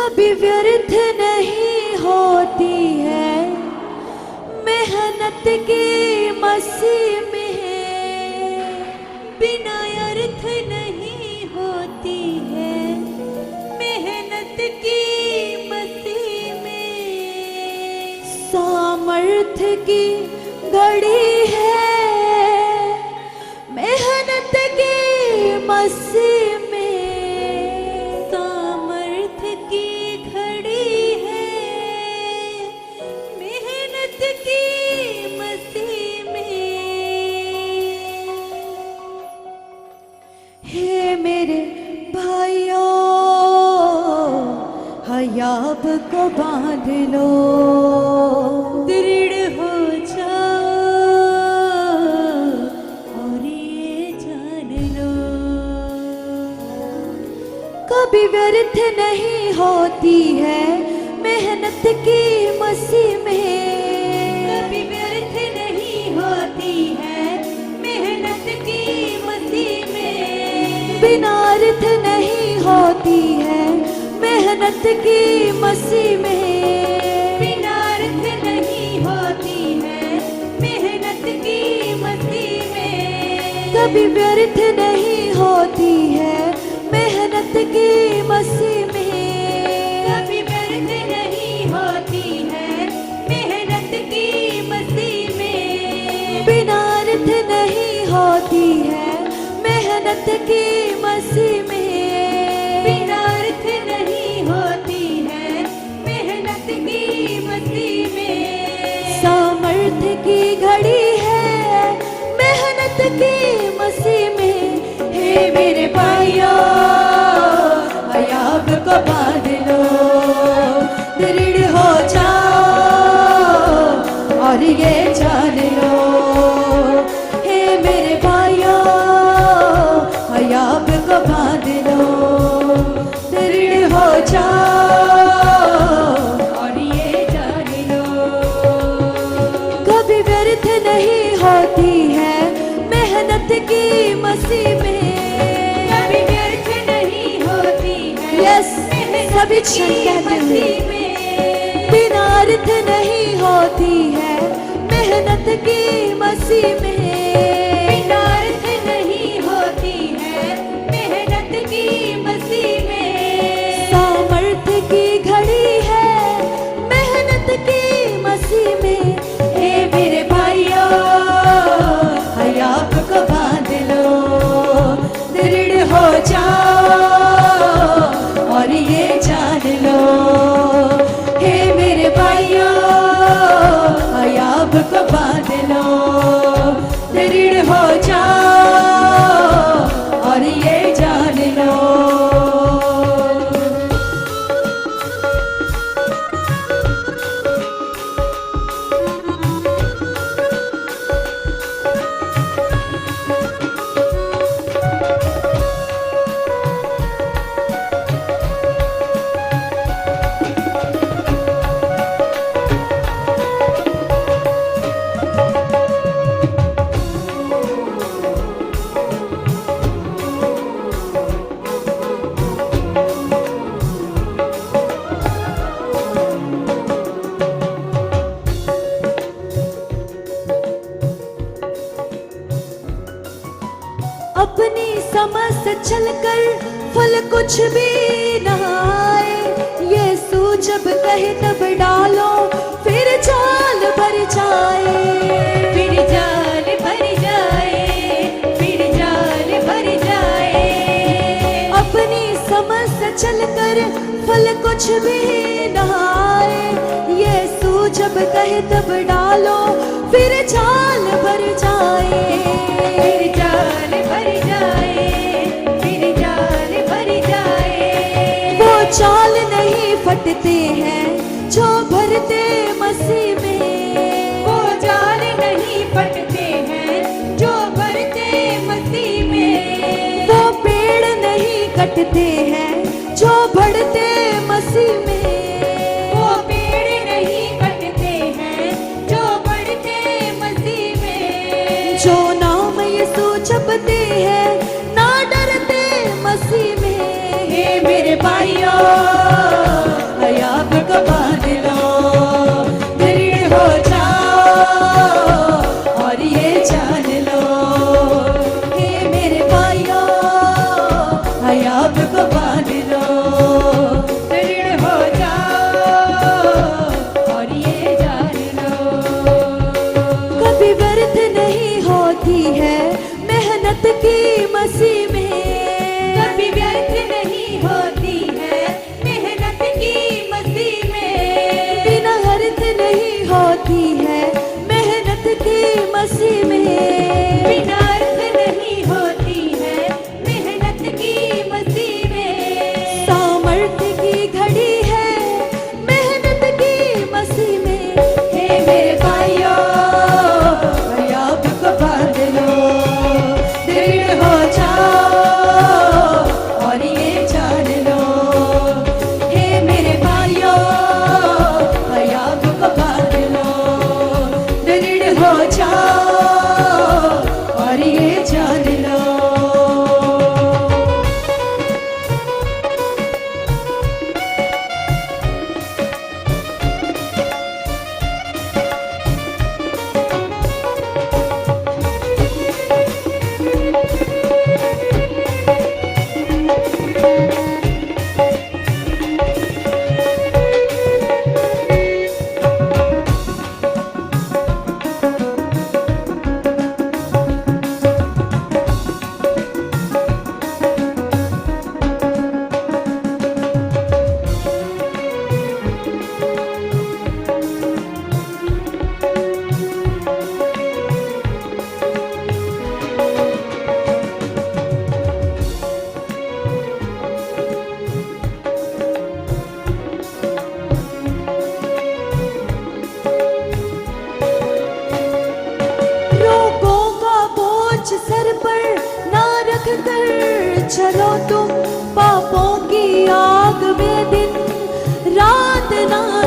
कभी व्यर्थ नहीं होती है मेहनत की मसीह में, बिना अर्थ नहीं होती है मेहनत की मसीह में। सामर्थ्य की घड़ी है मेहनत की मसीह में, सामर्थ्य की घड़ी है मेहनत की मसीह में। हे मेरे भाइयों, हयाब को बांध लो, दृढ़ हो जाओ और ये जान लो, कभी व्यर्थ नहीं होती है मेहनत की मसीह में, कभी व्यर्थ नहीं होती है मेहनत की मसीह में, बिना अर्थ नहीं होती है मेहनत की मसीह में, बिना अर्थ नहीं होती है मेहनत की मसीह में, कभी व्यर्थ नहीं होती है मेहनत की मसीह में, कभी व्यर्थ नहीं होती है मेहनत की मसीह में, बिना अर्थ नहीं होती है मेहनत की मसीह में, बिना अर्थ नहीं होती है मेहनत की मसीह में। सामर्थ्य की घड़ी है मेहनत की मसीह में। हे मेरे भाइयों, हयाब को बांध लो, दृढ़ हो जाओ और ये जान लो। हे मेरे भाइयों, हयाब को बांध लो, दृढ़ हो जाओ और ये जान लो, कभी व्यर्थ नहीं होती है मेहनत की मसीह में, कभी व्यर्थ नहीं होती है। यस, सभी क्षण कहते हैं बिना अर्थ नहीं होती है मेहनत की मसीह में, बिना अर्थ नहीं होती है मेहनत की मसीह में। सामर्थ्य की घड़ी है मेहनत की मसीह में। हे मेरे भाइयों, हयाब को बांध लो, दृढ़ हो जाओ और ये जान लो। हे मेरे भाइयों, हयाब को बांध लो, दृढ़ हो जाओ और ये जान लो। अपनी समझ से चलकर फल कुछ भी न आए, यीशु जब कहे तब डालो, फिर जाल भर जाए, फिर जाल भर जाए, फिर जाल भर जाए। अपनी समझ से चलकर फल कुछ भी न आए, यीशु जब कहे तब डालो, फिर जाल भर जाए, फिर जाल भर जाए, फिर जाल भर जाए। वो जाल नहीं फटते हैं जो भरते मसीह में, वो जाल नहीं फटते हैं जो भरते मसीह में। वो पेड़ नहीं कटते हैं जो बढ़ते मसीह में, वो पेड़ नहीं कटते हैं जो बढ़ते मसीह में। जो नाम यीशु जपते हैं ना डरते मसीह में। हे मेरे भाइयों,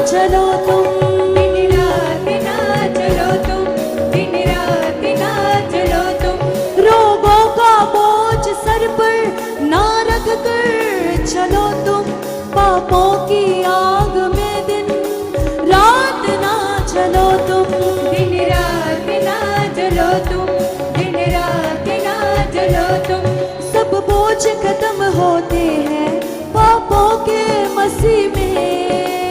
चलो तुम, दिन रात ना चलो तुम, दिन रात ना चलो तुम। रोगों का बोझ सर पर ना रख कर चलो तुम, पापों की आग में दिन रात ना चलो तुम, दिन रात ना चलो तुम, दिन रात ना चलो तुम। सब बोझ खत्म होते हैं पापों के मसीह में,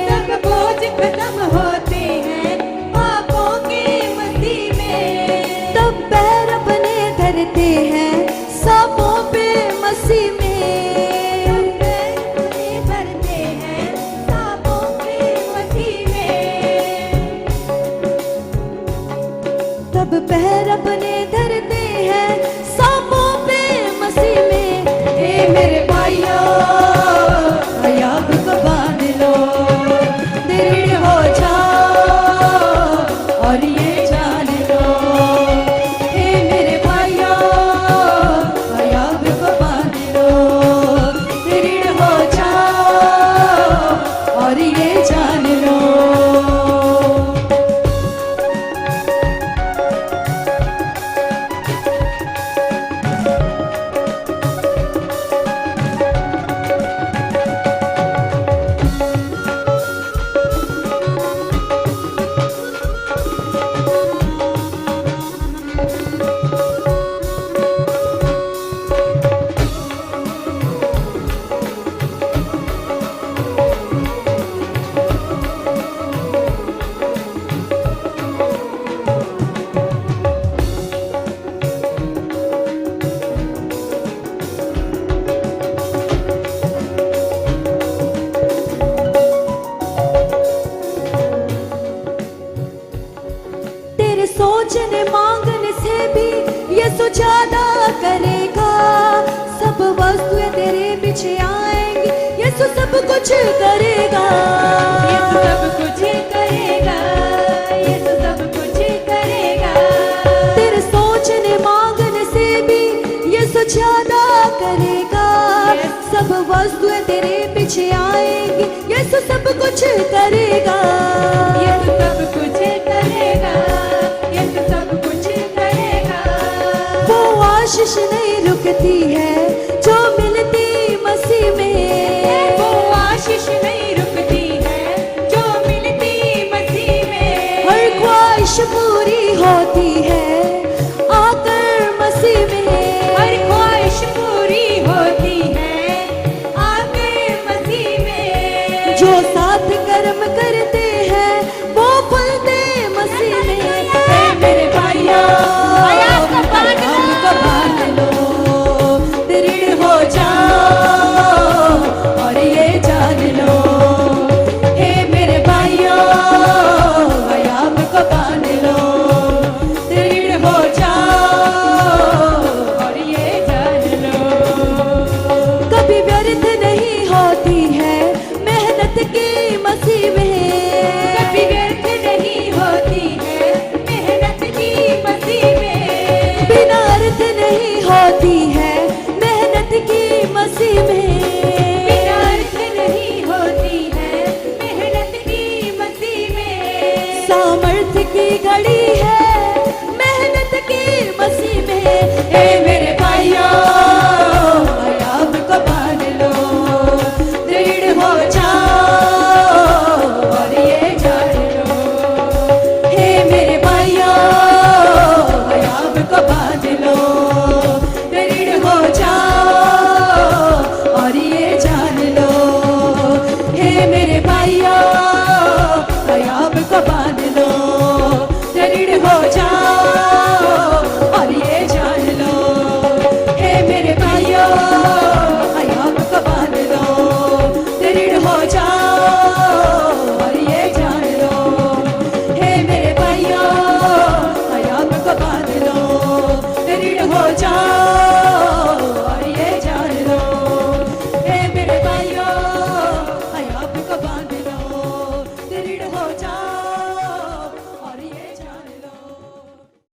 सब बोझ खत्म होते हैं पापों के मसीह में। तब पैर अपने धरते हैं सांपों पे मसीह में, पैर भरते हैं सांपों के मसीह में। तब पैर अपने धरते हैं सांपों पे मसीह में। हे मेरे भाइयों, याब को बांध लो, दृढ़ हो जाओ और ये जान लो। हे मेरे भाइयों, याब को बांध लो, दृढ़ हो जाओ और ये जान लो। तेरे सोचने मांगने से भी यीशु ज्यादा करेगा। सब वस्तुएं तेरे पीछे आएंगी, यीशु सब कुछ करेगा। यीशु सब कुछ करेगा, यीशु सब कुछ करेगा। तेरे सोचने मांगने से भी यीशु ज्यादा करेगा। सब वस्तुएं तेरे पीछे आएंगी, यीशु सब कुछ करेगा। यीशु